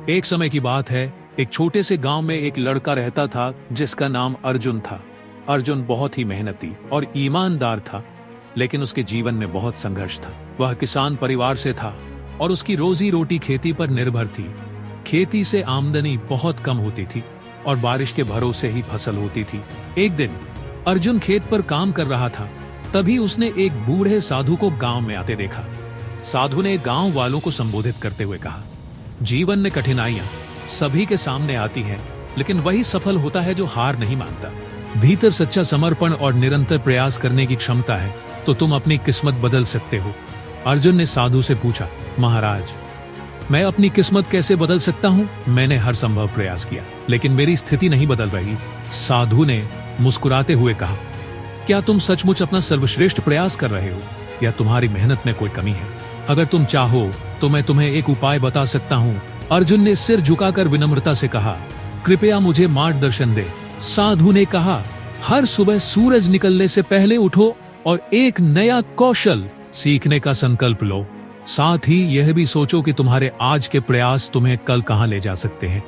एक समय की बात है, एक छोटे से गांव में एक लड़का रहता था जिसका नाम अर्जुन था। अर्जुन बहुत ही मेहनती और ईमानदार था, लेकिन उसके जीवन में बहुत संघर्ष था। वह किसान परिवार से था और उसकी रोजी रोटी खेती पर निर्भर थी। खेती से आमदनी बहुत कम होती थी और बारिश के भरोसे ही फसल होती थी। एक दिन अर्जुन खेत पर काम कर रहा था, तभी उसने एक बूढ़े साधु को गांव में आते देखा। साधु ने गांव वालों को संबोधित करते हुए कहा, जीवन में कठिनाइयां सभी के सामने आती हैं, लेकिन वही सफल होता है जो हार नहीं मानता। भीतर सच्चा समर्पण और निरंतर प्रयास करने की क्षमता है तो तुम अपनी किस्मत बदल सकते हो। अर्जुन ने साधु से पूछा, महाराज, मैं अपनी किस्मत कैसे बदल सकता हूँ? मैंने हर संभव प्रयास किया, लेकिन मेरी स्थिति नहीं बदल रही। साधु ने मुस्कुराते हुए कहा, क्या तुम सचमुच अपना सर्वश्रेष्ठ प्रयास कर रहे हो या तुम्हारी मेहनत में कोई कमी है? अगर तुम चाहो तो मैं तुम्हें एक उपाय बता सकता हूँ। अर्जुन ने सिर झुकाकर विनम्रता से कहा, कृपया मुझे मार्गदर्शन दे। साधु ने कहा, हर सुबह सूरज निकलने से पहले उठो और एक नया कौशल सीखने का संकल्प लो। साथ ही यह भी सोचो कि तुम्हारे आज के प्रयास तुम्हें कल कहां ले जा सकते हैं।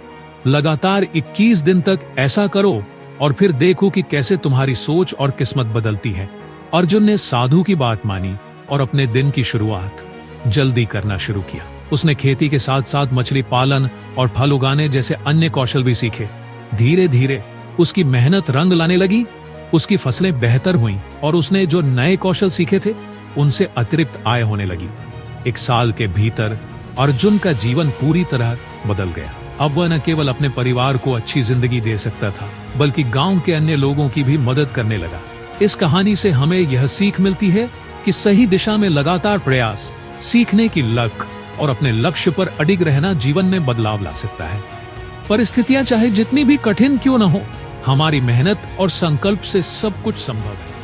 लगातार 21 दिन तक ऐसा करो और फिर देखो कि कैसे तुम्हारी सोच और किस्मत बदलती है। अर्जुन ने साधु की बात मानी और अपने दिन की शुरुआत जल्दी करना शुरू किया। उसने खेती के साथ साथ मछली पालन और फल उगाने जैसे अन्य कौशल भी सीखे। धीरे धीरे उसकी मेहनत रंग लाने लगी, उसकी फसलें बेहतर हुईं और उसने जो नए कौशल सीखे थे उनसे अतिरिक्त आय होने लगी। 1 साल के भीतर अर्जुन का जीवन पूरी तरह बदल गया। अब वह न केवल अपने परिवार को अच्छी जिंदगी दे सकता था, बल्कि गांव के अन्य लोगों की भी मदद करने लगा। इस कहानी से हमें यह सीख मिलती है कि सही दिशा में लगातार प्रयास, सीखने की लक और अपने लक्ष्य पर अडिग रहना जीवन में बदलाव ला सकता है। परिस्थितियां चाहे जितनी भी कठिन क्यों न हो, हमारी मेहनत और संकल्प से सब कुछ संभव है।